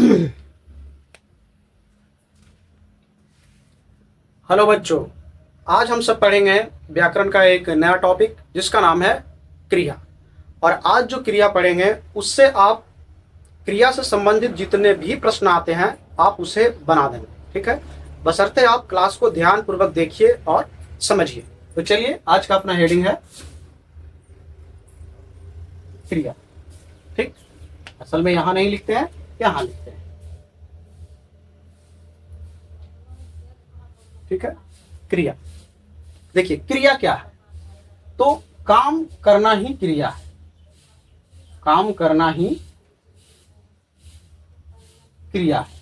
Hello बच्चों, आज हम सब पढ़ेंगे व्याकरण का एक नया टॉपिक जिसका नाम है क्रिया। और आज जो क्रिया पढ़ेंगे उससे आप क्रिया से संबंधित जितने भी प्रश्न आते हैं आप उसे बना देंगे। ठीक है, बशर्ते आप क्लास को ध्यान पूर्वक देखिए और समझिए। तो चलिए, आज का अपना हेडिंग है क्रिया। ठीक, असल में यहाँ नहीं लिखते हैं, यहाँ लिखते हैं। ठीक है, क्रिया। देखिए, क्रिया क्या है? तो काम करना ही क्रिया है। काम करना ही क्रिया है।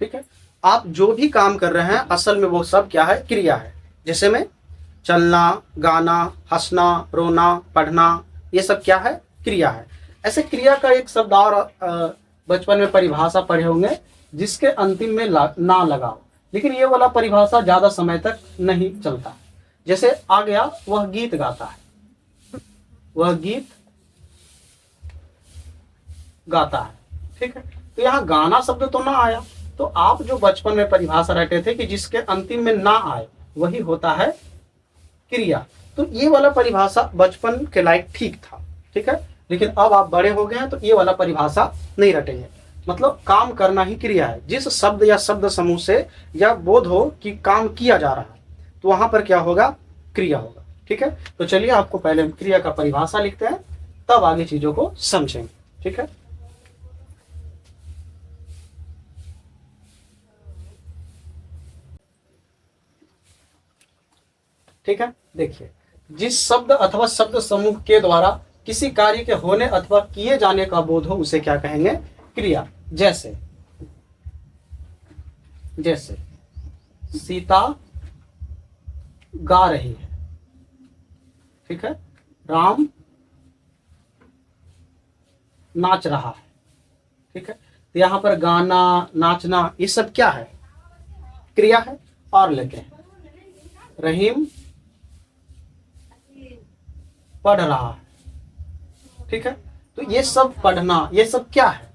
ठीक है, आप जो भी काम कर रहे हैं असल में वो सब क्या है? क्रिया है। जैसे में चलना, गाना, हंसना, रोना, पढ़ना, ये सब क्या है? क्रिया है। ऐसे क्रिया का एक शब्द और बचपन में परिभाषा पढ़े होंगे, जिसके अंतिम में ना लगाओ। लेकिन ये वाला परिभाषा ज्यादा समय तक नहीं चलता। जैसे आ गया, वह गीत गाता है, वह गीत गाता है। ठीक है, तो यहाँ गाना शब्द तो ना आया। तो आप जो बचपन में परिभाषा रटे थे कि जिसके अंतिम में ना आए वही होता है क्रिया। तो ये वाला परिभाषा बचपन के लायक ठीक था। ठीक है, लेकिन अब आप बड़े हो गए हैं तो ये वाला परिभाषा नहीं रटेंगे। मतलब काम करना ही क्रिया है। जिस शब्द या शब्द समूह से या बोध हो कि काम किया जा रहा है तो वहां पर क्या होगा? क्रिया होगा। ठीक है, तो चलिए आपको पहले क्रिया का परिभाषा लिखते हैं, तब आगे चीजों को समझेंगे। ठीक है, ठीक है। देखिए, जिस शब्द अथवा शब्द समूह के द्वारा किसी कार्य के होने अथवा किए जाने का बोध हो उसे क्या कहेंगे? क्रिया। जैसे जैसे सीता गा रही है। ठीक है, राम नाच रहा है। ठीक है, तो यहां पर गाना, नाचना, ये सब क्या है? क्रिया है। और लेते हैं, रहीम पढ़ रहा है। ठीक है, तो ये सब पढ़ना, ये सब क्या है?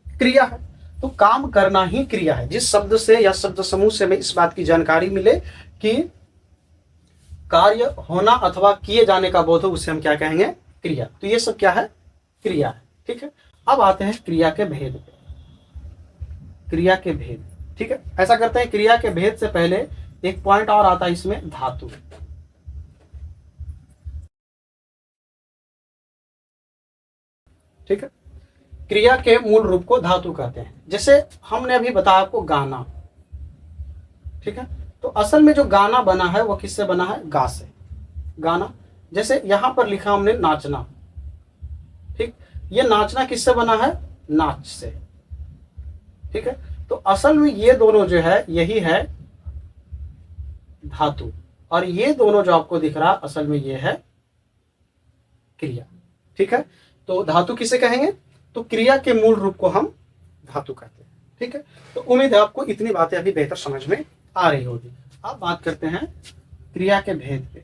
क्रिया है। तो काम करना ही क्रिया है। जिस शब्द से या शब्द समूह से हमें इस बात की जानकारी मिले कि कार्य होना अथवा किए जाने का बोध हो उसे हम क्या कहेंगे? क्रिया। तो ये सब क्या है? क्रिया है। ठीक है, अब आते हैं क्रिया के भेद पे। क्रिया के भेद। ठीक है, ऐसा करते हैं, क्रिया के भेद से पहले एक पॉइंट और आता है इसमें, धातु। ठीक है, क्रिया के मूल रूप को धातु कहते हैं। जैसे हमने अभी बताया आपको गाना। ठीक है, तो असल में जो गाना बना है वो किससे बना है? गा से। गाना। जैसे यहां पर लिखा हमने नाचना। ठीक, ये नाचना किससे बना है? नाच से। ठीक है, तो असल में ये दोनों जो है यही है धातु, और ये दोनों जो आपको दिख रहा असल में ये है क्रिया। ठीक है, तो धातु किसे कहेंगे? तो क्रिया के मूल रूप को हम धातु कहते हैं। ठीक है, तो उम्मीद है आपको इतनी बातें अभी बेहतर समझ में आ रही होगी। अब बात करते हैं क्रिया के भेद पे।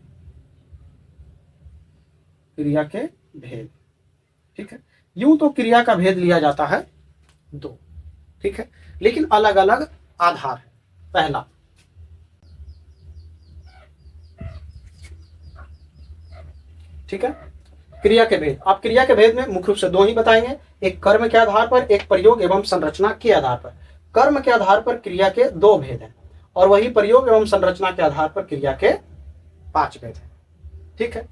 क्रिया के भेद। ठीक है, यूं तो क्रिया का भेद लिया जाता है दो। ठीक है, लेकिन अलग अलग आधार है। पहला, ठीक है, क्रिया के भेद। आप क्रिया के भेद में मुख्य रूप से दो ही बताएंगे, एक कर्म के आधार पर, एक प्रयोग एवं संरचना के आधार पर। कर्म के आधार पर क्रिया के दो भेद हैं, और वही प्रयोग एवं संरचना के आधार पर क्रिया के 5 भेद हैं। ठीक है,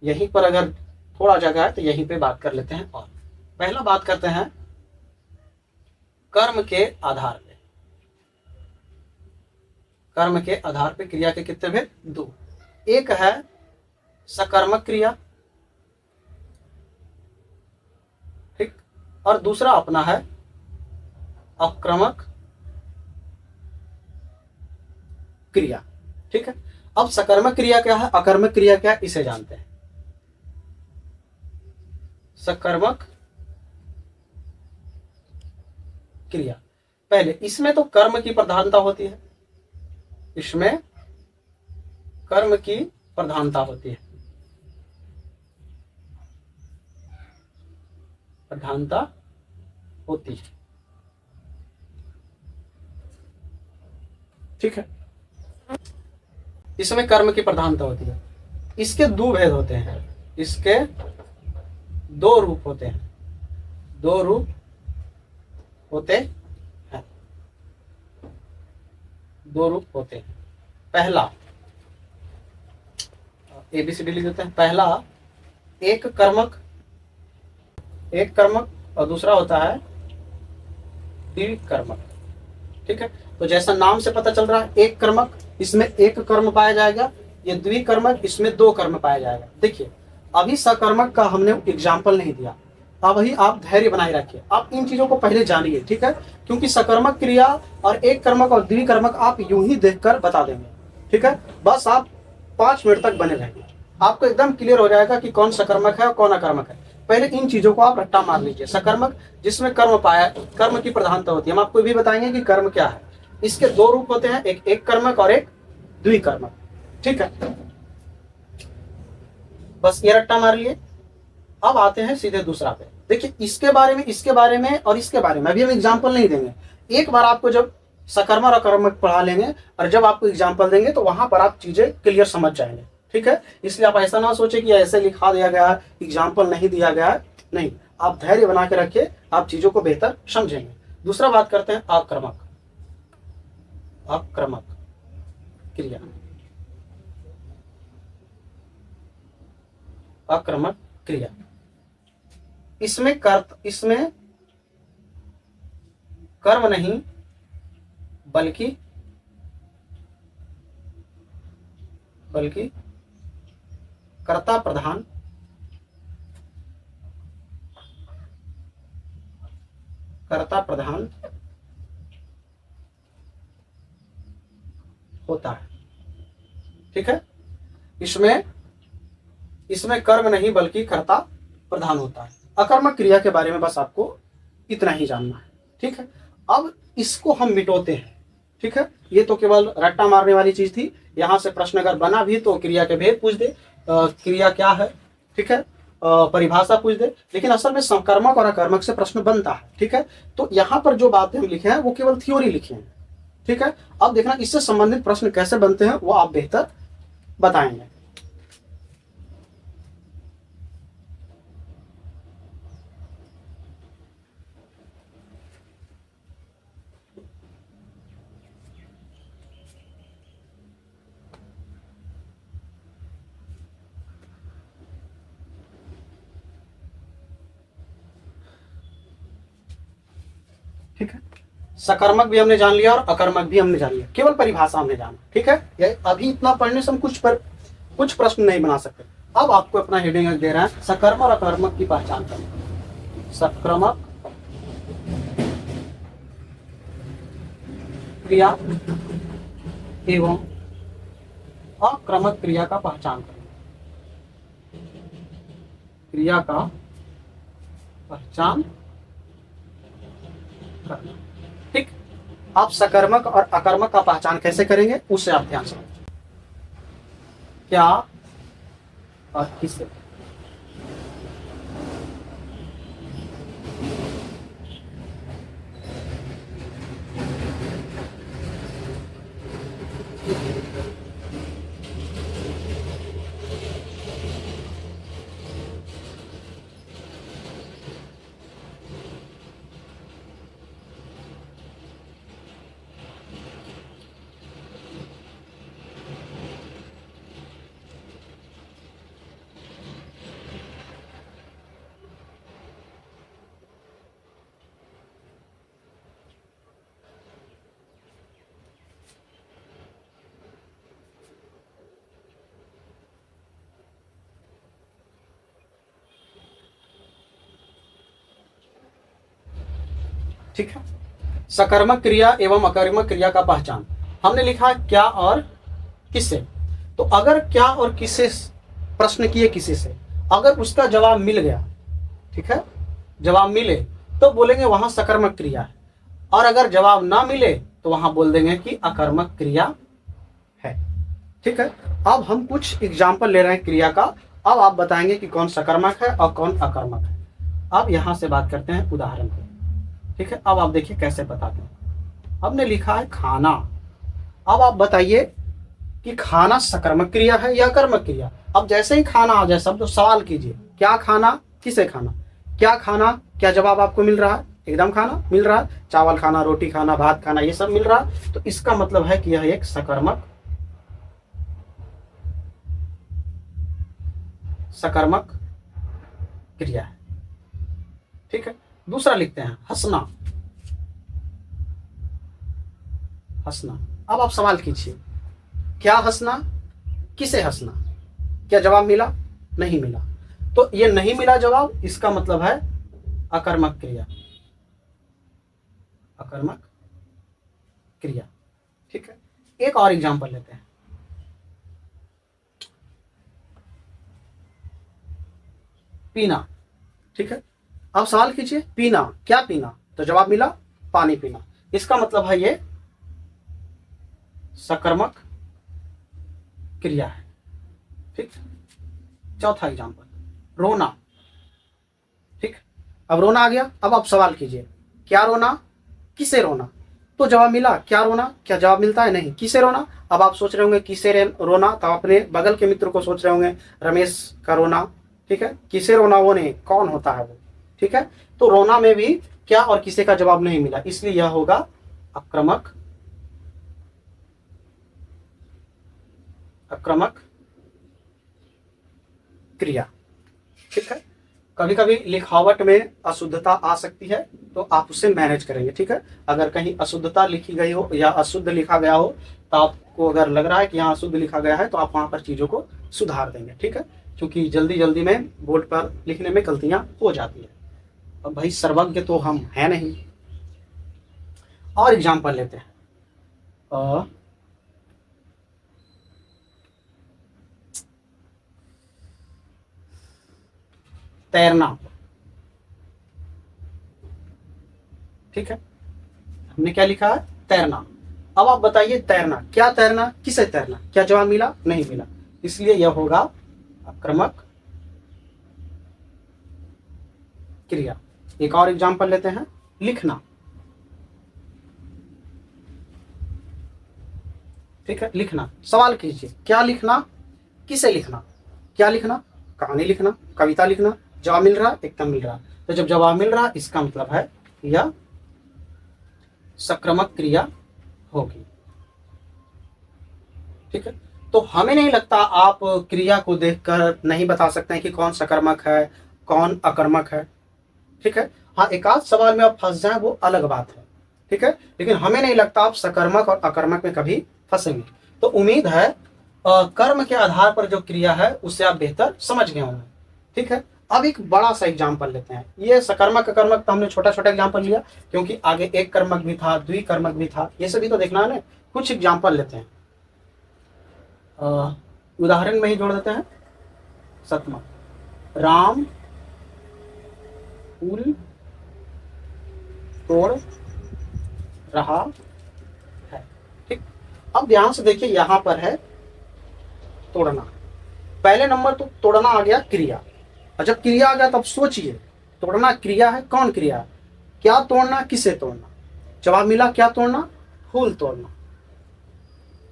यहीं पर अगर थोड़ा जगह है तो यहीं पे बात कर लेते हैं। और पहला बात करते हैं कर्म के आधार पे। कर्म के आधार पे क्रिया के कितने भेद? 2। एक है सकर्मक क्रिया, ठीक, और दूसरा अपना है अक्रमक क्रिया। ठीक है, अब सकर्मक क्रिया क्या है, अकर्मक क्रिया क्या है, इसे जानते हैं। सकर्मक क्रिया, पहले इसमें तो कर्म की प्रधानता होती है। इसमें कर्म की प्रधानता होती है, प्रधानता होती है। ठीक है। इसमें कर्म की प्रधानता होती है। इसके दो भेद होते हैं, इसके दो रूप होते हैं, दो रूप होते हैं, दो रूप होते हैं। पहला ABCD लिख देते हैं। पहला एक कर्मक, एक कर्मक, और दूसरा होता है द्विकर्मक। ठीक है, तो जैसा नाम से पता चल रहा है एक कर्मक, इसमें एक कर्म पाया जाएगा, ये द्विकर्मक, इसमें दो कर्म पाया जाएगा। देखिए अभी सकर्मक का हमने एग्जाम्पल नहीं दिया, अभी आप धैर्य बनाए रखिए, आप इन चीजों को पहले जानिए। ठीक है, क्योंकि सकर्मक क्रिया और एक कर्मक और द्विकर्मक आप यूं ही देखकर बता देंगे। ठीक है, बस आप 5 मिनट तक बने रहेंगे, आपको एकदम क्लियर हो जाएगा कि कौन सकर्मक है और कौन अकर्मक है। पहले इन चीजों को आप रट्टा मार लीजिए। सकर्मक जिसमें कर्म पाया, कर्म की प्रधानता होती है। हम आपको भी बताएंगे कि कर्म क्या है। इसके दो रूप होते हैं, एक कर्मक और एक द्विकर्मक। ठीक है, बस ये रट्टा मार लिए। अब आते हैं सीधे दूसरा पे। देखिए इसके बारे में, इसके बारे में और इसके बारे में अभी हम एग्जाम्पल नहीं देंगे। एक बार आपको जब सकर्मक और अकर्मक पढ़ा लेंगे और जब आपको एग्जाम्पल देंगे तो वहां पर आप चीजें क्लियर समझ जाएंगे। ठीक है, इसलिए आप ऐसा ना सोचे कि ऐसे लिखा दिया गया है, एग्जाम्पल नहीं दिया गया है, नहीं, आप धैर्य बना के रखिए, आप चीजों को बेहतर समझेंगे। दूसरा बात करते हैं आक्रमक, आक्रमक क्रिया, आक्रमक क्रिया। इसमें कर्म नहीं बल्कि कर्ता प्रधान, कर्ता प्रधान होता है। ठीक है, इसमें कर्म नहीं बल्कि कर्ता प्रधान होता है। अकर्मक क्रिया के बारे में बस आपको इतना ही जानना है। ठीक है, अब इसको हम मिटोते हैं। ठीक है, ये तो केवल रट्टा मारने वाली चीज थी। यहां से प्रश्न अगर बना भी तो क्रिया के भेद पूछ दे, क्रिया क्या है, ठीक है, परिभाषा पूछ दे, लेकिन असल में सकर्मक और अकर्मक से प्रश्न बनता है। ठीक है, तो यहाँ पर जो बातें हम लिखे हैं वो केवल थ्योरी लिखे हैं। ठीक है, अब देखना इससे संबंधित प्रश्न कैसे बनते हैं वो आप बेहतर बताएंगे। ठीक है, सकर्मक भी हमने जान लिया और अकर्मक भी हमने जान लिया, केवल परिभाषा हमने जाना। ठीक है, ये अभी इतना पढ़ने से हम कुछ प्रश्न नहीं बना सकते। अब आपको अपना हेडिंग दे रहा है, सकर्मक और अकर्मक की पहचान करना। सकर्मक क्रिया एवं अक्रमक क्रिया का पहचान करना, क्रिया का पहचान करना। ठीक, आप सकर्मक और अकर्मक का पहचान कैसे करेंगे उससे आप ध्यान से क्या और किससे। ठीक है, सकर्मक क्रिया एवं अकर्मक क्रिया का पहचान हमने लिखा क्या और किससे। तो अगर क्या और किससे प्रश्न किए किसी से, अगर उसका जवाब मिल गया, ठीक है, जवाब मिले तो बोलेंगे वहां सकर्मक क्रिया है, और अगर जवाब ना मिले तो वहां बोल देंगे कि अकर्मक क्रिया है। ठीक है, अब हम कुछ एग्जाम्पल ले रहे हैं क्रिया का। अब आप बताएंगे कि कौन सकर्मक है और कौन अकर्मक है। अब यहां से बात करते हैं उदाहरण पे। ठीक है, अब आप देखिए कैसे बताते हैं। हमने लिखा है खाना, अब आप बताइए कि खाना सकर्मक क्रिया है या कर्मक क्रिया। अब जैसे ही खाना आ जाए सब तो सवाल कीजिए, क्या खाना, किसे खाना, क्या खाना, क्या जवाब आपको मिल रहा है? एकदम खाना मिल रहा है, चावल खाना, रोटी खाना, भात खाना, ये सब मिल रहा है। तो इसका मतलब है कि यह एक सकर्मक सकर्मक क्रिया है। ठीक है, दूसरा लिखते हैं हंसना। हंसना, अब आप सवाल कीजिए, क्या हंसना, किसे हंसना, क्या जवाब मिला? नहीं मिला। तो ये नहीं मिला जवाब, इसका मतलब है अकर्मक क्रिया, अकर्मक क्रिया। ठीक है, एक और एग्जांपल लेते हैं। पीना। ठीक है, अब सवाल कीजिए पीना, क्या पीना? तो जवाब मिला पानी पीना। इसका मतलब है ये सकर्मक क्रिया है। ठीक, चौथा एग्जांपल रोना। ठीक, अब रोना आ गया। अब आप सवाल कीजिए, क्या रोना, किसे रोना? तो जवाब मिला क्या रोना, क्या जवाब मिलता है? नहीं, किसे रोना। अब आप सोच रहे होंगे किसे रोना, तो अपने बगल के मित्र को सोच रहे होंगे रमेश का रोना। ठीक है, किसे रोना वो नहीं, कौन होता है वो। ठीक है, तो रोना में भी क्या और किसे का जवाब नहीं मिला, इसलिए यह होगा आक्रामक, आक्रामक क्रिया। ठीक है, कभी कभी लिखावट में अशुद्धता आ सकती है, तो आप उससे मैनेज करेंगे। ठीक है, अगर कहीं अशुद्धता लिखी गई हो या अशुद्ध लिखा गया हो, तो आपको अगर लग रहा है कि यहाँ अशुद्ध लिखा गया है, तो आप वहां पर चीज़ों को सुधार देंगे। ठीक है, क्योंकि जल्दी जल्दी में बोर्ड पर लिखने में गलतियां हो जाती है। अब भाई सर्वज्ञ तो हम हैं नहीं। और एग्जाम्पल लेते हैं। तैरना। ठीक है, हमने क्या लिखा है? तैरना। अब आप बताइए तैरना, क्या तैरना, किसे तैरना? क्या जवाब मिला? नहीं मिला, इसलिए यह होगा आक्रामक क्रिया। एक और एग्जांपल लेते हैं, लिखना। ठीक है, लिखना, सवाल कीजिए क्या लिखना, किसे लिखना? क्या लिखना? कहानी लिखना, कविता लिखना। जवाब मिल रहा, एकदम मिल रहा। तो जब जवाब मिल रहा, इसका मतलब है यह सक्रमक क्रिया होगी। ठीक है, तो हमें नहीं लगता आप क्रिया को देखकर नहीं बता सकते हैं कि कौन सकर्मक है, कौन अकर्मक है। ठीक है, हाँ, एक आध सवाल में आप फंस जाए वो अलग बात है। ठीक है, लेकिन हमें नहीं लगता आप सकर्मक और अकर्मक में कभी फंसेंगे। तो उम्मीद है कर्म के आधार पर जो क्रिया है उससे आप बेहतर समझ गए होंगे। ठीक है, अब एक बड़ा सा एग्जाम्पल लेते हैं। ये सकर्मक अकर्मक तो हमने छोटा छोटा एग्जाम्पल लिया, क्योंकि आगे एक कर्मक भी था, द्विकर्मक भी था, ये सभी तो देखना है ना। कुछ एग्जाम्पल लेते हैं, उदाहरण में ही जोड़ देते हैं। सतमा, राम फूल तोड़ रहा है। ठीक, अब ध्यान से देखिए, यहां पर है तोड़ना। पहले नंबर तो तोड़ना आ गया क्रिया, और जब क्रिया आ गया तब सोचिए तोड़ना क्रिया है, कौन क्रिया है? क्या तोड़ना, किसे तोड़ना? जवाब मिला क्या तोड़ना? फूल तोड़ना।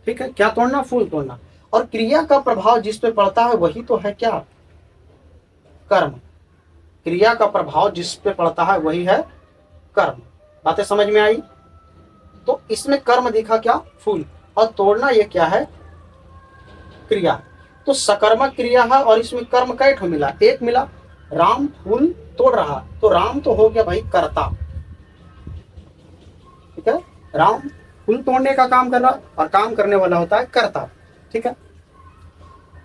ठीक है, क्या तोड़ना? फूल तोड़ना। और क्रिया का प्रभाव जिस पे पड़ता है वही तो है क्या? कर्म। क्रिया का प्रभाव जिस पे पड़ता है वही है कर्म। बातें समझ में आई? तो इसमें कर्म दिखा क्या? फूल। और तोड़ना ये क्या है? क्रिया। तो सकर्मक क्रिया है और इसमें कर्म कैठ मिला, एक मिला। राम फूल तोड़ रहा, तो राम तो हो गया भाई कर्ता। ठीक है, राम फूल तोड़ने का काम कर रहा और काम करने वाला होता है कर्ता। ठीक है,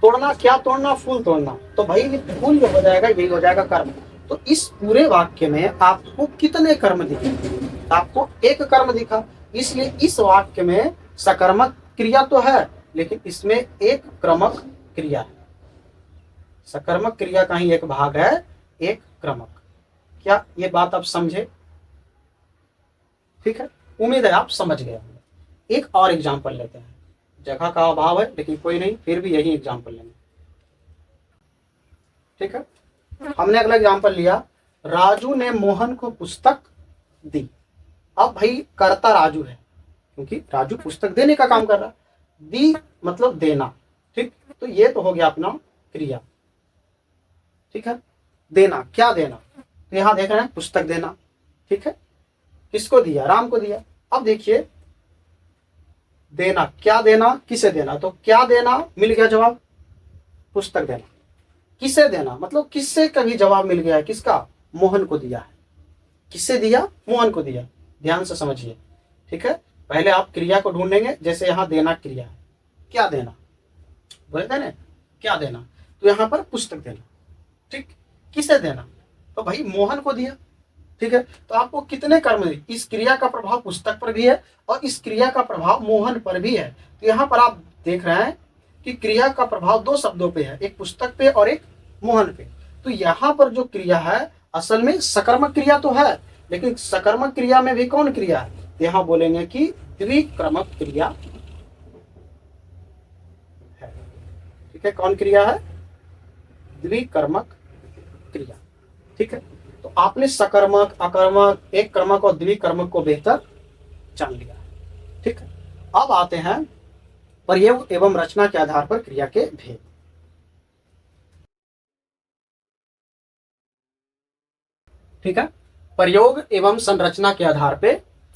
तोड़ना, क्या तोड़ना? फूल तोड़ना। तो भाई फूल जो हो जाएगा यही हो जाएगा कर्म। तो इस पूरे वाक्य में आपको कितने कर्म दिखे? आपको एक कर्म दिखा, इसलिए इस वाक्य में सकर्मक क्रिया तो है, लेकिन इसमें एक क्रमक क्रिया है। सकर्मक क्रिया का ही एक भाग है, एक क्रमक। क्या ये बात आप समझे? ठीक है, उम्मीद है आप समझ गए होंगे। एक और एग्जाम्पल लेते हैं। जगह का अभाव है लेकिन कोई नहीं, फिर भी यही एग्जाम्पल लेंगे। ठीक है, हमने अगला एग्जाम्पल लिया, राजू ने मोहन को पुस्तक दी। अब भाई कर्ता राजू है, क्योंकि राजू पुस्तक देने का काम कर रहा है। दी मतलब देना, ठीक। तो ये तो हो गया अपना क्रिया, ठीक है। देना, क्या देना, तो यहां देख रहे हैं पुस्तक देना, ठीक है। किसको दिया, राम को दिया। अब देखिए देना, क्या देना, किसे देना, तो क्या देना मिल गया जवाब, पुस्तक देना। किसे देना मतलब किससे कभी जवाब मिल गया है, किसका, मोहन को दिया है। किससे दिया, मोहन को दिया। ध्यान से समझिए, ठीक है। पहले आप क्रिया को ढूंढेंगे, जैसे यहां देना क्रिया है, क्या देना बोले थे ना, क्या देना, तो यहां पर पुस्तक देना, ठीक। किसे देना, तो भाई मोहन को दिया, ठीक है। तो आपको कितने कर्म दिए, इस क्रिया का प्रभाव पुस्तक पर भी है और इस क्रिया का प्रभाव मोहन पर भी है। तो यहाँ पर आप देख रहे हैं कि क्रिया का प्रभाव दो शब्दों पे है, एक पुस्तक पे और एक मोहन पे। तो यहाँ पर जो क्रिया है असल में सकर्मक क्रिया तो है, लेकिन सकर्मक क्रिया में भी कौन क्रिया है, यहाँ बोलेंगे कि द्विक्रमक क्रिया है, ठीक है। कौन क्रिया है, द्विकर्मक क्रिया, ठीक है। तो आपने सकर्मक, अकर्मक, एक कर्मक और द्विकर्मक को बेहतर जान लिया, ठीक है। अब आते हैं प्रयोग एवं रचना के आधार पर क्रिया के भेद। ठीक है, प्रयोग एवं संरचना के आधार पे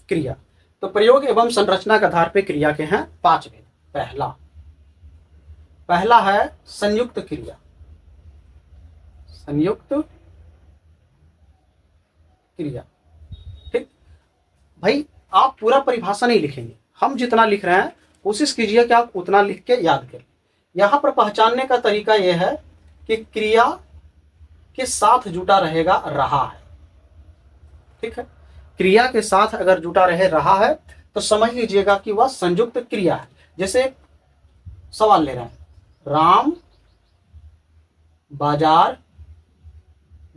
क्रिया। तो प्रयोग एवं संरचना के आधार पे क्रिया के हैं 5 भेद। पहला है संयुक्त क्रिया। संयुक्त क्रिया, ठीक। भाई आप पूरा परिभाषा नहीं लिखेंगे, हम जितना लिख रहे हैं कोशिश कीजिए कि आप उतना लिख के याद करें। यहां पर पहचानने का तरीका यह है कि क्रिया के साथ जुटा रहेगा रहा है, ठीक है। क्रिया के साथ अगर जुटा रहे रहा है तो समझ लीजिएगा कि वह संयुक्त क्रिया है। जैसे सवाल ले रहे हैं, राम बाजार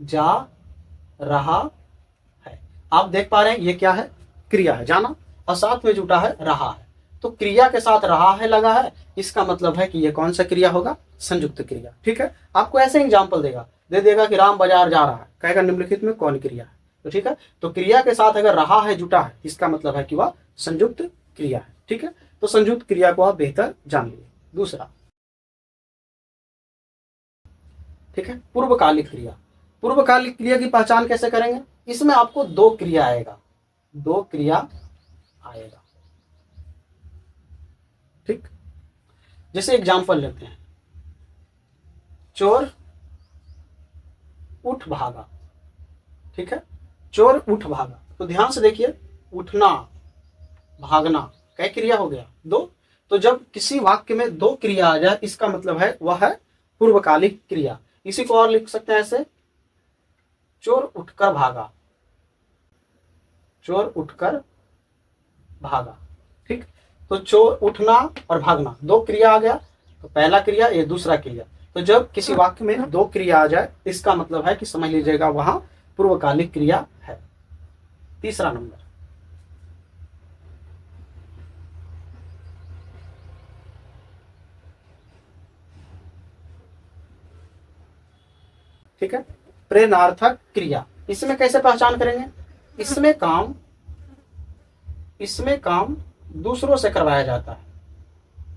जा रहा है। आप देख पा रहे हैं ये क्या है, क्रिया है, जाना, और साथ में जुटा है रहा है। तो क्रिया के साथ रहा है लगा है, इसका मतलब है कि ये कौन सा क्रिया होगा, संयुक्त क्रिया, ठीक है। आपको ऐसे एग्जाम्पल देगा, दे देगा कि राम बाजार जा रहा है, कहेगा निम्नलिखित में कौन क्रिया है, तो ठीक है। तो क्रिया के साथ अगर रहा है जुटा है, इसका मतलब है कि वह संयुक्त क्रिया है, ठीक है। तो संयुक्त क्रिया को आप बेहतर जान लीजिए। दूसरा, ठीक है, पूर्वकालिक क्रिया। पूर्वकालिक क्रिया की पहचान कैसे करेंगे, इसमें आपको दो क्रिया आएगा, दो क्रिया आएगा, ठीक। जैसे एग्जाम्पल लेते हैं, चोर उठ भागा, ठीक है। चोर उठ भागा, तो ध्यान से देखिए, उठना भागना क्या क्रिया हो गया, दो। तो जब किसी वाक्य में दो क्रिया आ जाए, इसका मतलब है वह है पूर्वकालिक क्रिया। इसी को और लिख सकते हैं ऐसे, चोर उठकर भागा, चोर उठकर भागा, ठीक। तो चोर, उठना और भागना दो क्रिया आ गया, तो पहला क्रिया, ये दूसरा क्रिया। तो जब किसी वाक्य में दो क्रिया आ जाए, इसका मतलब है कि समझ लीजिएगा वहां पूर्वकालिक क्रिया है। तीसरा नंबर, ठीक है, प्रेरणार्थक क्रिया। इसमें कैसे पहचान करेंगे, इसमें काम दूसरों से करवाया जाता है,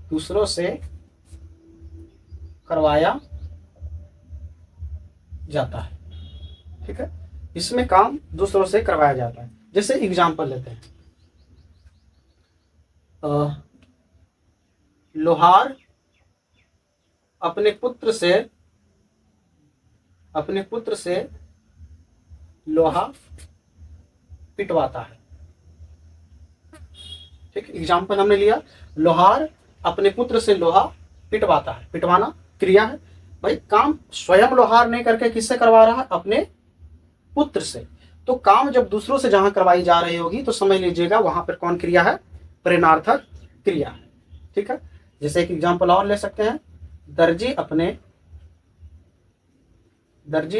दूसरों से करवाया जाता है, ठीक है। इसमें काम दूसरों से करवाया जाता है। जैसे एग्जाम्पल लेते हैं, लोहार अपने पुत्र से लोहा पिटवाता है, ठीक। एग्जाम्पल हमने लिया, लोहार अपने पुत्र से लोहा पिटवाता है, पिटवाना क्रिया है। भाई काम स्वयं लोहार नहीं करके किससे करवा रहा है, अपने पुत्र से। तो काम जब दूसरों से जहां करवाई जा रही होगी तो समझ लीजिएगा वहां पर कौन क्रिया है, प्रेरणार्थक क्रिया है, ठीक है। जैसे एक एग्जाम्पल और ले सकते हैं, दर्जी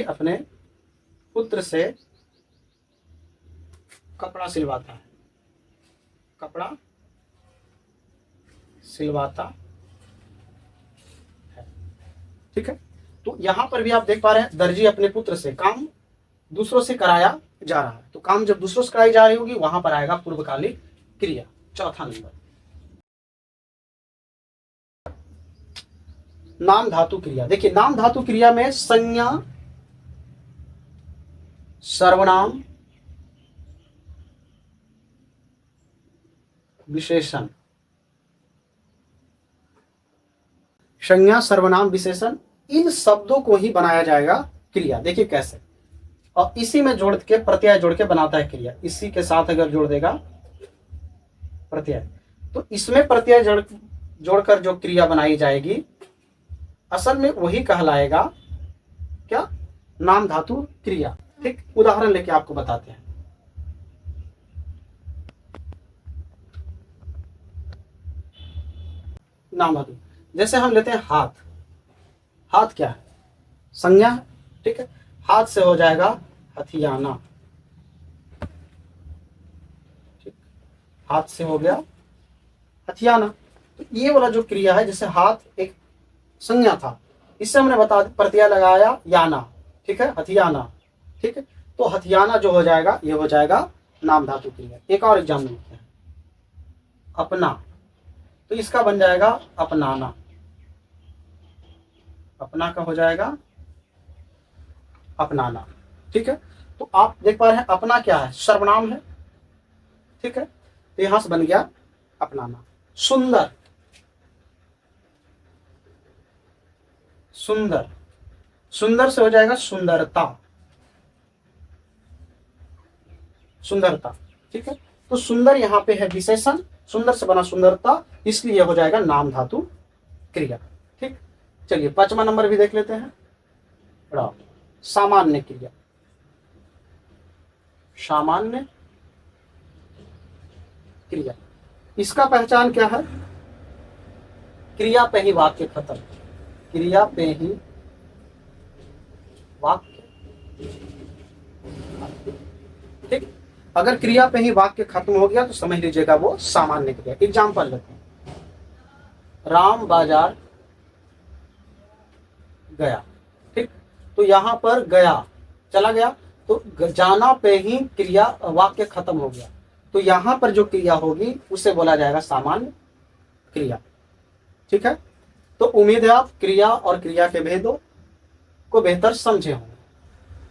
अपने पुत्र से कपड़ा सिलवाता है, कपड़ा सिलवाता है, ठीक है। तो यहां पर भी आप देख पा रहे हैं, दर्जी अपने पुत्र से, काम दूसरों से कराया जा रहा है। तो काम जब दूसरों से कराई जा रही होगी वहां पर आएगा पूर्वकालिक क्रिया, चौथा नंबर, नाम धातु क्रिया। देखिए नाम धातु क्रिया में संज्ञा, सर्वनाम, विशेषण, संज्ञा, सर्वनाम, विशेषण, इन शब्दों को ही बनाया जाएगा क्रिया। देखिए कैसे, और इसी में जोड़ के प्रत्यय जोड़ के बनाता है क्रिया। इसी के साथ अगर जोड़ देगा प्रत्यय, तो इसमें प्रत्यय जोड़कर जो क्रिया बनाई जाएगी असल में वही कहलाएगा क्या, नाम धातु क्रिया। ठीक, उदाहरण लेके आपको बताते हैं। नाम धातु, जैसे हम लेते हैं हाथ। हाथ क्या है, संज्ञा है। ठीक है, हाथ से हो जाएगा हथियाना। ठीक, हाथ से हो गया हथियाना। तो ये वाला जो क्रिया है, जैसे हाथ एक संज्ञा था, इससे हमने बता प्रत्यय लगाया याना। ठीक है, हथियाना। ठीक है, तो हथियाना जो हो जाएगा ये हो जाएगा नाम धातु क्रिया। एक और एग्जाम्पल लेते हैं, अपना, तो इसका बन जाएगा अपनाना। अपना का हो जाएगा अपनाना। ठीक है, तो आप देख पा रहे हैं अपना क्या है, सर्वनाम है। ठीक है, तो यहां से बन गया अपनाना। सुंदर, सुंदर, सुंदर से हो जाएगा सुंदरता। सुंदरता। ठीक है, तो सुंदर यहाँ पे है विशेषण, सुंदर से बना सुंदरता, इसलिए हो जाएगा नाम धातु क्रिया। ठीक, चलिए 5वां नंबर भी देख लेते हैं, बड़ा सामान्य क्रिया। सामान्य क्रिया, इसका पहचान क्या है, क्रिया पे ही वाक्य खत्म। क्रिया पे ही वाक्य। ठीक, अगर क्रिया पे ही वाक्य खत्म हो गया तो समझ लीजिएगा वो सामान्य क्रिया। एग्जाम्पल लेते हैं, राम बाजार गया। ठीक, तो यहां पर गया, चला गया, तो जाना पे ही क्रिया वाक्य खत्म हो गया, तो यहां पर जो क्रिया होगी उसे बोला जाएगा सामान्य क्रिया। ठीक है, तो उम्मीद है आप क्रिया और क्रिया के भेदों को बेहतर समझे होंगे।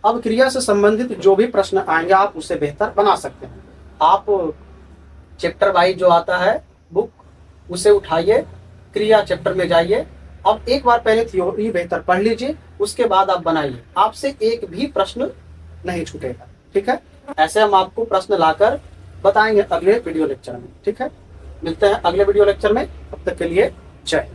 अब क्रिया से संबंधित जो भी प्रश्न आएंगे आप उसे बेहतर बना सकते हैं। आप चैप्टर वाइज जो आता है बुक, उसे उठाइए, क्रिया चैप्टर में जाइए। अब एक बार पहले थ्योरी बेहतर पढ़ लीजिए, उसके बाद आप बनाइए, आपसे एक भी प्रश्न नहीं छूटेगा। ठीक है, ऐसे हम आपको प्रश्न लाकर बताएंगे अगले वीडियो लेक्चर में। ठीक है, मिलते हैं अगले वीडियो लेक्चर में, तब तक के लिए जय।